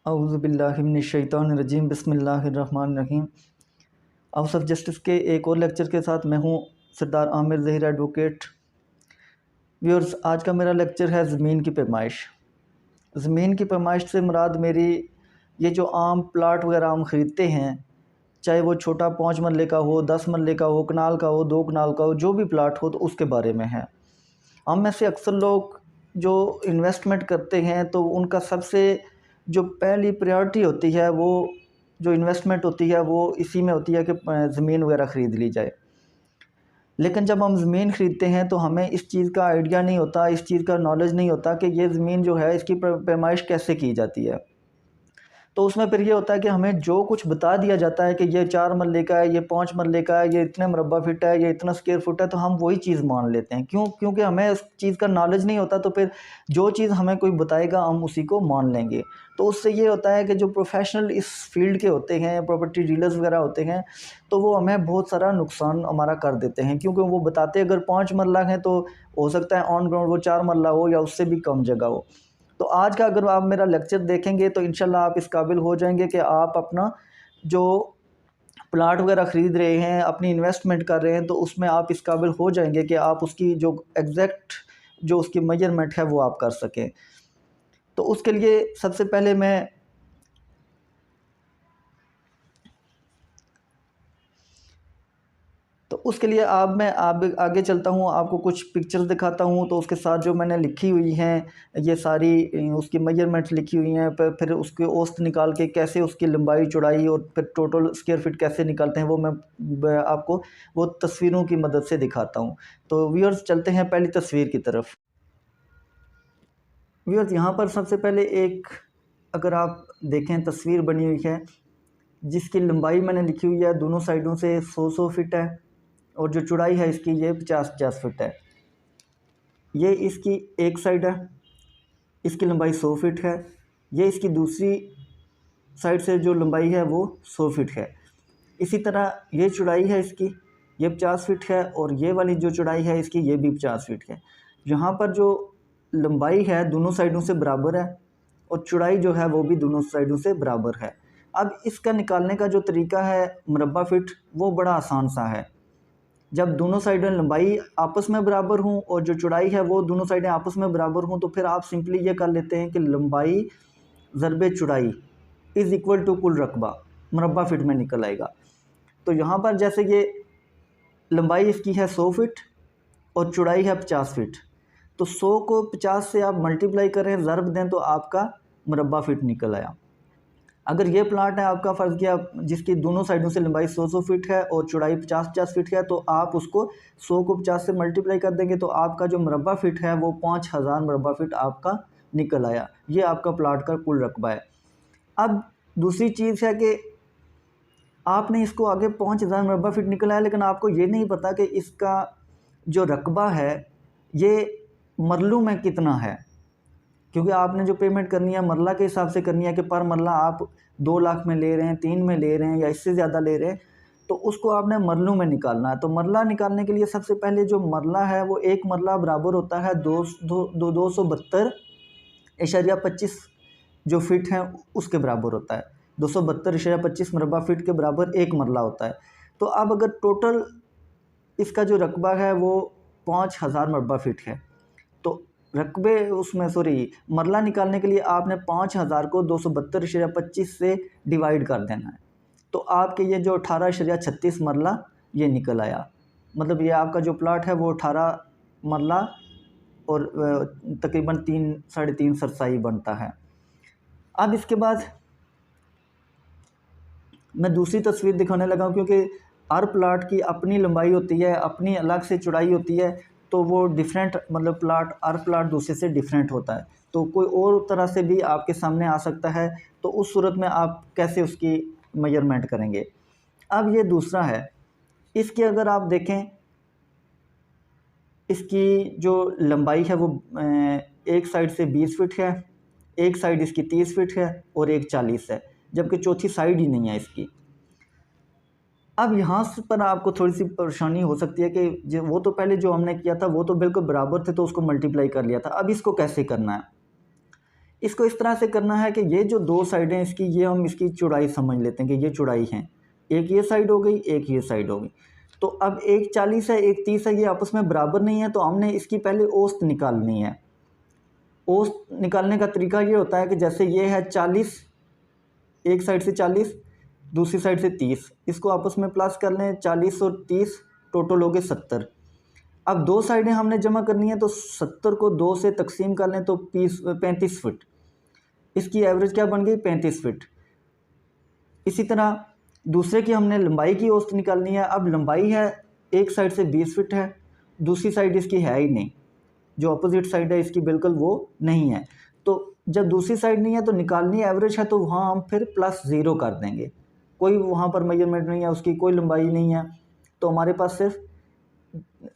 औज़ुबिल्लाहिमिनश्शैतानिर्रजीम बिस्मिल्लाहिर्रहमानिर्रहीम। House of justice के एक और लेक्चर के साथ मैं हूँ सरदार आमिर ज़हीर एडवोकेट। व्यूअर्स, आज का मेरा लेक्चर है ज़मीन की पैमाइश। ज़मीन की पैमाइश से मुराद मेरी ये जो आम प्लाट वगैरह हम ख़रीदते हैं, चाहे वो छोटा 5 मरले का हो, 10 मरले का हो, कनाल का हो, 2 कनाल का हो, जो भी प्लाट हो तो उसके बारे में है। हम में से अक्सर लोग जो इन्वेस्टमेंट करते हैं तो उनका सबसे जो पहली प्रायोरिटी होती है, वो जो इन्वेस्टमेंट होती है वो इसी में होती है कि ज़मीन वगैरह ख़रीद ली जाए। लेकिन जब हम ज़मीन ख़रीदते हैं तो हमें इस चीज़ का आइडिया नहीं होता, इस चीज़ का नॉलेज नहीं होता कि ये ज़मीन जो है इसकी पैमाइश कैसे की जाती है। तो उसमें फिर ये होता है कि हमें जो कुछ बता दिया जाता है कि ये 4 मरले का है, ये 5 मरले का है, ये इतने मुरब्बा फिट है, ये इतना स्क्वायर फुट है, तो हम वही चीज़ मान लेते हैं। क्यों? क्योंकि हमें उस चीज़ का नॉलेज नहीं होता, तो फिर जो चीज़ हमें कोई बताएगा हम उसी को मान लेंगे। तो उससे ये होता है कि जो प्रोफेशनल इस फील्ड के होते हैं, प्रॉपर्टी डीलर्स वगैरह होते हैं, तो वो हमें बहुत सारा नुकसान हमारा कर देते हैं। क्योंकि वो बताते अगर 5 मरला है तो हो सकता है ऑन ग्राउंड वो 4 मरला हो या उससे भी कम जगह हो। तो आज का अगर आप मेरा लेक्चर देखेंगे तो इंशाल्लाह आप इस काबिल हो जाएंगे कि आप अपना जो प्लाट वगैरह ख़रीद रहे हैं, अपनी इन्वेस्टमेंट कर रहे हैं, तो उसमें आप इस काबिल हो जाएंगे कि आप उसकी जो एग्जैक्ट जो उसकी मेजरमेंट है वो आप कर सकें। तो उसके लिए सबसे पहले मैं आगे चलता हूँ, आपको कुछ पिक्चर्स दिखाता हूँ। तो उसके साथ जो मैंने लिखी हुई हैं, ये सारी उसकी मेजरमेंट्स लिखी हुई हैं, फिर उसके औसत निकाल के कैसे उसकी लंबाई चौड़ाई और फिर टोटल स्क्वायर फीट कैसे निकालते हैं, वो मैं आपको वो तस्वीरों की मदद से दिखाता हूँ। तो व्यूअर्स, चलते हैं पहली तस्वीर की तरफ। व्यूअर्स, यहाँ पर सबसे पहले एक अगर आप देखें तस्वीर बनी हुई है जिसकी लंबाई मैंने लिखी हुई है दोनों साइडों से 100 फीट है, और जो चौड़ाई है इसकी ये 50 फीट है। ये इसकी एक साइड है, इसकी लंबाई 100 फीट है। ये इसकी दूसरी साइड से जो लंबाई है वो 100 फीट है। इसी तरह ये चौड़ाई है इसकी, ये 50 फीट है, और ये वाली जो चौड़ाई है इसकी ये भी 50 फीट है। यहाँ पर जो लंबाई है दोनों साइडों से बराबर है, और चौड़ाई जो है वो भी दोनों साइडों से बराबर है। अब इसका निकालने का जो तरीका है मुरब्बा फिट, वो बड़ा आसान सा है। जब दोनों साइडें लंबाई आपस में बराबर हों और जो चौड़ाई है वो दोनों साइडें आपस में बराबर हों, तो फिर आप सिंपली ये कर लेते हैं कि लंबाई ज़रबे चौड़ाई इज़ इक्वल टू कुल रकबा, मुरब्बा फिट में निकल आएगा। तो यहाँ पर जैसे ये लंबाई इसकी है 100 फीट और चौड़ाई है 50 फीट, तो 100 को 50 से आप मल्टीप्लाई करें, ज़रब दें, तो आपका मुरब्बा फिट निकल आया। अगर ये प्लाट है आपका, फ़र्ज़ किया जिसकी दोनों साइडों से लंबाई 100 फीट है और चौड़ाई 50 फीट है, तो आप उसको 100 को 50 से मल्टीप्लाई कर देंगे तो आपका जो मुरब्बा फिट है वो 5000 मुरब्बा फिट आपका निकल आया। ये आपका प्लाट का कुल रकबा है। अब दूसरी चीज़ है कि आपने इसको आगे 5000 मुरब्बा फिट निकल आया, लेकिन आपको ये नहीं पता कि इसका जो रकबा है ये मरलों में कितना है। क्योंकि आपने जो पेमेंट करनी है मरला के हिसाब से करनी है कि पर मरला आप 2 लाख में ले रहे हैं, 3 में ले रहे हैं या इससे ज़्यादा ले रहे हैं, तो उसको आपने मरलों में निकालना है। तो मरला निकालने के लिए सबसे पहले जो मरला है वो एक मरला बराबर होता है 272.25 जो फिट हैं उसके बराबर होता है। 272.25 मुरब्बा फिट के बराबर एक मरला होता है। तो अब अगर टोटल इसका जो रकबा है वो 5000 मुरब्बा फिट है, तो रकबे उसमें मरला निकालने के लिए आपने 5000 को 272.25 से डिवाइड कर देना है। तो आपके ये जो 18.36 मरला ये निकल आया। मतलब ये आपका जो प्लाट है वो 18 मरला और तकरीबन 3-3.5 सरसाई बनता है। अब इसके बाद मैं दूसरी तस्वीर दिखाने लगा हूँ, क्योंकि हर प्लाट की अपनी लंबाई होती है, अपनी अलग से चौड़ाई होती है, तो वो डिफरेंट मतलब प्लाट हर प्लाट दूसरे से डिफरेंट होता है। तो कोई और तरह से भी आपके सामने आ सकता है, तो उस सूरत में आप कैसे उसकी मेजरमेंट करेंगे। अब ये दूसरा है, इसकी अगर आप देखें, इसकी जो लंबाई है वो एक साइड से 20 फीट है, एक साइड इसकी 30 फीट है और एक 40 है, जबकि चौथी साइड ही नहीं है इसकी। अब यहाँ पर आपको थोड़ी सी परेशानी हो सकती है कि वो तो पहले जो हमने किया था वो तो बिल्कुल बराबर थे, तो उसको मल्टीप्लाई कर लिया था। अब इसको कैसे करना है, इसको इस तरह से करना है कि ये जो दो साइडें इसकी, ये हम इसकी चौड़ाई समझ लेते हैं कि ये चौड़ाई है। एक ये साइड हो गई, एक ये साइड हो गई। तो अब एक 40 है, एक 30 है, ये आपस में बराबर नहीं है, तो हमने इसकी पहले औसत निकालनी है। औसत निकालने का तरीका ये होता है कि जैसे ये है 40, एक साइड से 40, दूसरी साइड से 30, इसको आपस में प्लस कर लें, 40 और 30 टोटल हो गए 70। अब दो साइडें हमने जमा करनी है, तो 70 को 2 से तकसीम कर लें तो 35 फुट। इसकी एवरेज क्या बन गई? 35 फुट। इसी तरह दूसरे की हमने लंबाई की औसत निकालनी है। अब लंबाई है, एक साइड से 20 फुट है, दूसरी साइड इसकी है ही नहीं, जो अपोजिट साइड है इसकी बिल्कुल वो नहीं है। तो जब दूसरी साइड नहीं है तो निकालनी एवरेज है, तो वहाँ हम फिर +0 कर देंगे। कोई वहाँ पर मेजरमेंट नहीं है, उसकी कोई लंबाई नहीं है, तो हमारे पास सिर्फ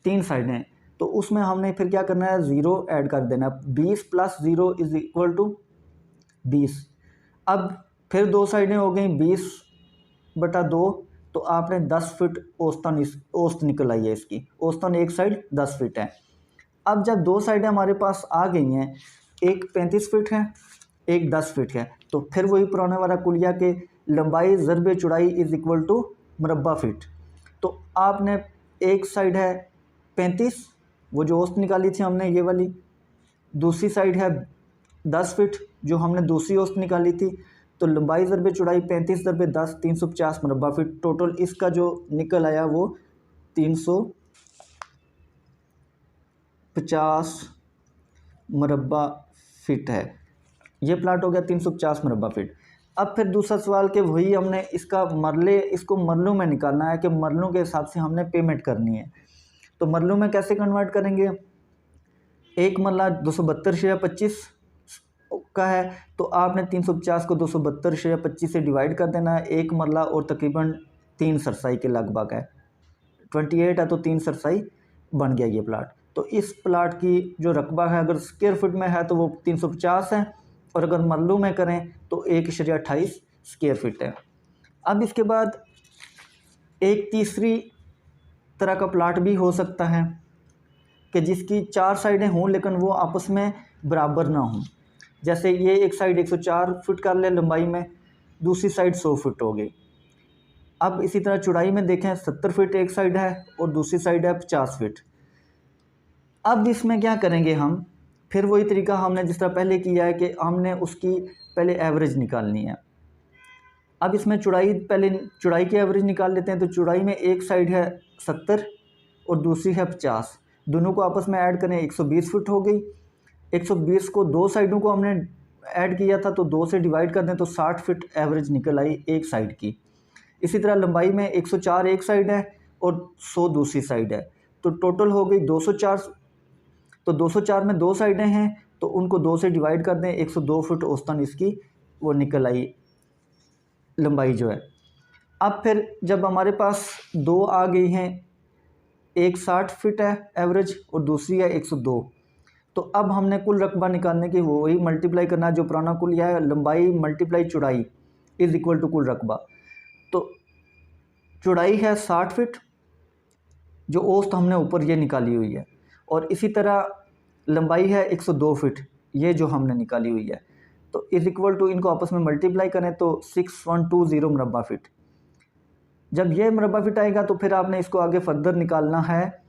3 साइडें हैं। तो उसमें हमने फिर क्या करना है? 0 ऐड कर देना। 20 + 0 = 20। अब फिर दो साइडें हो गई 20/2, तो आपने 10 फुट औसत निकल आई है इसकी। औसतन एक साइड 10 फुट है। अब जब दो साइडें हमारे पास आ गई हैं, एक 35 फुट है, एक 10 फुट है, तो फिर वही पुराने वाला कुलिया के लंबाई ज़रबे चौड़ाई = मुरब्बा फीट। तो आपने एक साइड है 35, वो जो औसत निकाली थी हमने ये वाली, दूसरी साइड है 10 फुट जो हमने दूसरी औसत निकाली थी। तो लंबाई ज़रबे चौड़ाई 35 × 10 350 मुरब्बा फीट। टोटल इसका जो निकल आया वो 350 मुरब्बा फीट है। ये प्लाट हो गया 350 मुरब्बा फीट। अब फिर दूसरा सवाल कि वही हमने इसका मरले, इसको मरलों में निकालना है कि मरलों के हिसाब से हमने पेमेंट करनी है। तो मरलों में कैसे कन्वर्ट करेंगे? एक मरला 272/25 का है, तो आपने 350 को 272/25 से डिवाइड कर देना है। एक मरला और तकरीबन 3 सरसाई के लगभग है, 28 है, तो 3 सरसाई बन गया ये प्लाट। तो इस प्लाट की जो रकबा है, अगर स्क्वायर फुट में है तो वो 350 है, और अगर मरलों में करें तो 1.28 स्क्वायर फीट है। अब इसके बाद एक तीसरी तरह का प्लाट भी हो सकता है कि जिसकी 4 साइडें हों लेकिन वो आपस में बराबर ना हों। जैसे ये एक साइड 104 फुट कर ले लंबाई में, दूसरी साइड 100 फुट हो गई। अब इसी तरह चौड़ाई में देखें, 70 फुट एक साइड है और दूसरी साइड है 50 फुट। अब इसमें क्या करेंगे हम? फिर वही तरीका हमने जिस तरह पहले किया है कि हमने उसकी पहले एवरेज निकालनी है। अब इसमें पहले चौड़ाई की एवरेज निकाल लेते हैं। तो चौड़ाई में एक साइड है 70 और दूसरी है 50, दोनों को आपस में ऐड करें 120 फुट हो गई। 120 को दो साइडों को हमने ऐड किया था, तो 2 से डिवाइड कर दें तो 60 फुट एवरेज निकल आई एक साइड की। इसी तरह लंबाई में 104 एक साइड है और 100 दूसरी साइड है, तो टोटल हो गई 204। तो 204 में दो साइडें हैं, तो उनको 2 से डिवाइड कर दें, 102 फुट औसतन इसकी वो निकल आई लंबाई जो है। अब फिर जब हमारे पास दो आ गई हैं, एक 60 फुट है एवरेज और दूसरी है 102, तो अब हमने कुल रकबा निकालने की वही मल्टीप्लाई करना है जो पुराना कुल यह है, लंबाई मल्टीप्लाई चौड़ाई = कुल रकबा। तो चौड़ाई है 60 फुट जो औसत हमने ऊपर ये निकाली हुई है, और इसी तरह लंबाई है 102 फुट ये जो हमने निकाली हुई है। तो इनको आपस में मल्टीप्लाई करें तो 6120 मुरब्बा फीट। जब ये मुरब्बा फीट आएगा तो फिर आपने इसको आगे फर्दर निकालना है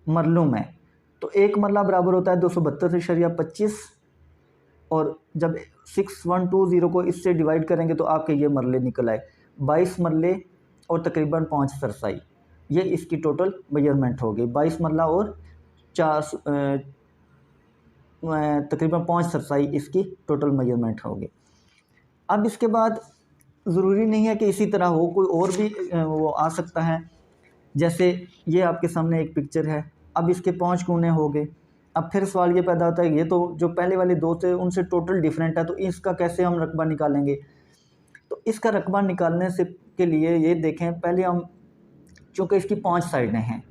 मरलों में। तो एक मरला बराबर होता है 272.25, और जब 6120 को इससे डिवाइड करेंगे तो आपके ये मरले निकल आए 22 मरले और तकरीबन 5 सरसाई। ये इसकी टोटल मेजरमेंट हो गई, 22 मरला और 4 तकरीबन 5 सरसाई इसकी टोटल मेजरमेंट होगी। अब इसके बाद ज़रूरी नहीं है कि इसी तरह हो, कोई और भी वो आ सकता है। जैसे ये आपके सामने एक पिक्चर है, अब इसके 5 कोने हो गए। अब फिर सवाल ये पैदा होता है, ये तो जो पहले वाले दो थे उनसे टोटल डिफरेंट है, तो इसका कैसे हम रकबा निकालेंगे? तो इसका रकबा निकालने से के लिए ये देखें, पहले हम, चूँकि इसकी 5 साइडें हैं,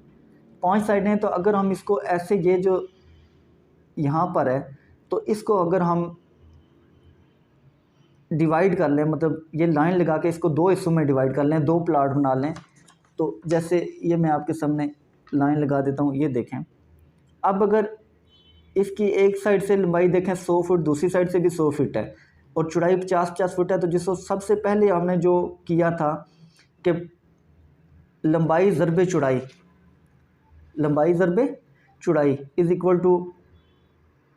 5 साइडें हैं, तो अगर हम इसको ऐसे, ये जो यहाँ पर है, तो इसको अगर हम डिवाइड कर लें, मतलब ये लाइन लगा के इसको 2 हिस्सों में डिवाइड कर लें, 2 प्लाट बना लें। तो जैसे ये मैं आपके सामने लाइन लगा देता हूँ, ये देखें। अब अगर इसकी एक साइड से लंबाई देखें 100 फुट, दूसरी साइड से भी 100 फुट है और चौड़ाई 50-50 फुट है। तो जिसको सबसे पहले हमने जो किया था कि लंबाई ज़रबे चौड़ाई, लंबाई ज़रबे चौड़ाई इज़ इक्वल टू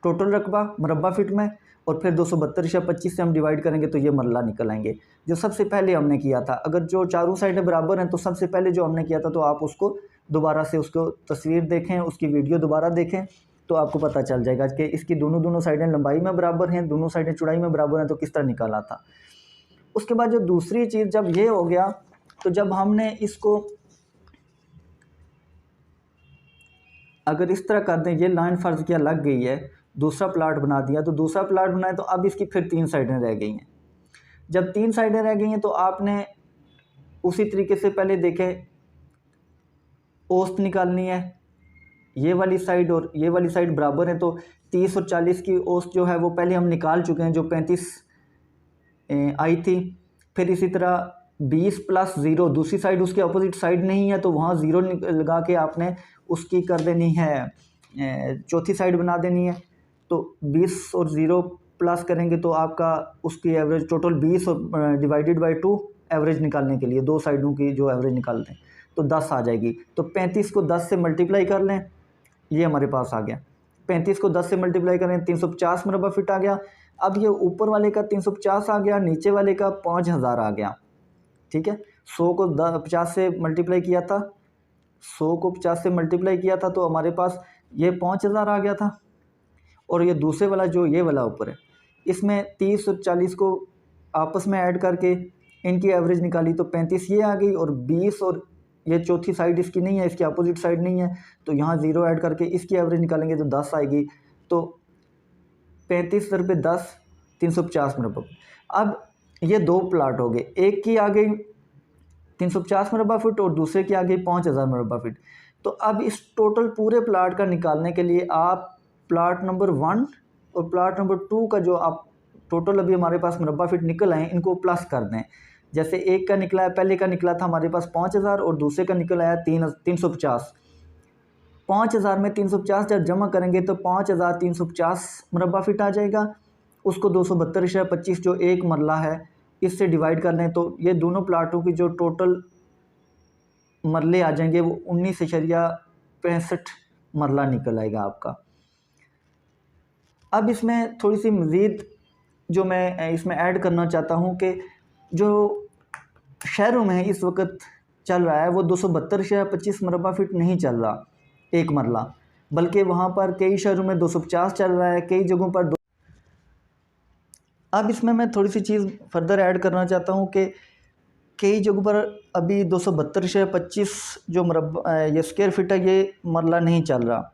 टोटल रकबा मरबा फिट में, और फिर 272/25 से हम डिवाइड करेंगे तो ये मरला निकल आएंगे, जो सबसे पहले हमने किया था। अगर जो चारों साइडें बराबर हैं तो सबसे पहले जो हमने किया था, तो आप उसको दोबारा से उसको तस्वीर देखें, उसकी वीडियो दोबारा देखें तो आपको पता चल जाएगा कि इसकी दोनों साइडें लंबाई में बराबर हैं, दोनों साइडें चौड़ाई में बराबर हैं, तो किस तरह निकाला था। उसके बाद जो दूसरी चीज़ जब ये हो गया, तो जब हमने इसको अगर इस तरह कर दें, ये लाइन फ़र्ज़ किया लग गई है, दूसरा प्लाट बना दिया, तो दूसरा प्लाट बनाए तो अब इसकी फिर 3 साइडें रह गई हैं। जब 3 साइडें रह गई हैं तो आपने उसी तरीके से पहले देखें औसत निकालनी है, ये वाली साइड और ये वाली साइड बराबर है, तो 30 और 40 की औसत जो है वो पहले हम निकाल चुके हैं, जो 35 आई थी। फिर इसी तरह 20 + 0, दूसरी साइड उसके अपोजिट साइड नहीं है तो वहाँ 0 लगा के आपने उसकी कर देनी है, चौथी साइड बना देनी है। तो 20 और 0 प्लस करेंगे तो आपका उसकी एवरेज टोटल 20 और डिवाइडेड बाई 2 एवरेज निकालने के लिए दो साइडों की जो एवरेज निकालते हैं तो 10 आ जाएगी। तो 35 को 10 से मल्टीप्लाई कर लें, ये हमारे पास आ गया। 35 को 10 से मल्टीप्लाई करें 350 मरबा फिट आ गया। अब ये ऊपर वाले का 350 आ गया, नीचे वाले का 5000 आ गया। ठीक है, 100 को 50 से मल्टीप्लाई किया था, 100 को 50 से मल्टीप्लाई किया था तो हमारे पास ये 5000 आ गया था। और ये दूसरे वाला जो ये वाला ऊपर है, इसमें 30 और 40 को आपस में ऐड करके इनकी एवरेज निकाली तो 35 ये आ गई, और 20 और ये चौथी साइड इसकी नहीं है, इसकी अपोजिट साइड नहीं है, तो यहाँ 0 ऐड करके इसकी एवरेज निकालेंगे तो 10 आएगी। तो 35 × 10 350 मरबा। अब ये दो प्लाट हो गए, एक की आ गई 350 मरबा फुट और दूसरे की आ गई 5000 मरबा फीट। तो अब इस टोटल पूरे प्लाट का निकालने के लिए आप प्लाट नंबर 1 और प्लाट नंबर 2 का जो आप टोटल अभी हमारे पास मरबा फीट निकल आए इनको प्लस कर दें। जैसे एक का निकला है, पहले का निकला था हमारे पास 5000 और दूसरे का निकल आया 350। 5000 में 350 जब जमा करेंगे तो 5350 मरबा फीट आ जाएगा। उसको 272/25 जो एक मरला है इससे डिवाइड कर लें तो ये दोनों प्लाटों की जो टोटल मरले आ जाएंगे वो 19.65 मरला निकल आएगा आपका। अब इसमें थोड़ी सी मज़ीद जो मैं इसमें ऐड करना चाहता हूँ कि जो शहरों में इस वक्त चल रहा है वो 272/25 मरबा फीट नहीं चल रहा एक मरला, बल्कि वहाँ पर कई शहरों में 250 चल रहा है, कई जगहों पर अब इसमें मैं थोड़ी सी चीज़ फर्दर ऐड करना चाहता हूँ कि कई जगहों पर अभी 272/25 जो मरबा ये स्क्वायर फीट है ये मरला नहीं चल रहा,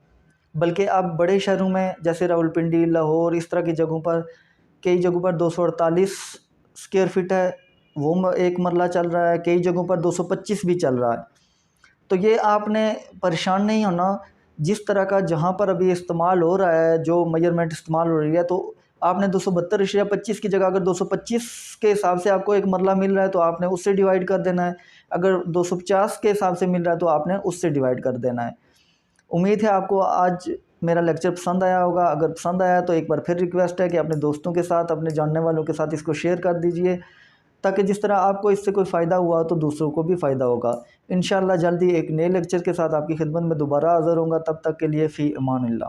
बल्कि अब बड़े शहरों में जैसे रावलपिंडी, लाहौर, इस तरह की जगहों पर कई जगहों पर 248 स्क्वायर फीट है वो एक मरला चल रहा है, कई जगहों पर 225 भी चल रहा है। तो ये आपने परेशान नहीं होना, जिस तरह का जहाँ पर अभी इस्तेमाल हो रहा है, जो मेजरमेंट इस्तेमाल हो रही है, तो आपने 272/25 की जगह अगर 225 के हिसाब से आपको एक मरला मिल रहा है तो आपने उससे डिवाइड कर देना है, अगर 250 के हिसाब से मिल रहा है तो आपने उससे डिवाइड कर देना है। उम्मीद है आपको आज मेरा लेक्चर पसंद आया होगा। अगर पसंद आया तो एक बार फिर रिक्वेस्ट है कि अपने दोस्तों के साथ, अपने जानने वालों के साथ इसको शेयर कर दीजिए, ताकि जिस तरह आपको इससे कोई फ़ायदा हुआ तो दूसरों को भी फ़ायदा होगा। इंशाअल्लाह जल्दी एक नए लेक्चर के साथ आपकी खिदमत में दोबारा हाज़िर होऊंगा। तब तक के लिए फ़ी अमान अल्लाह।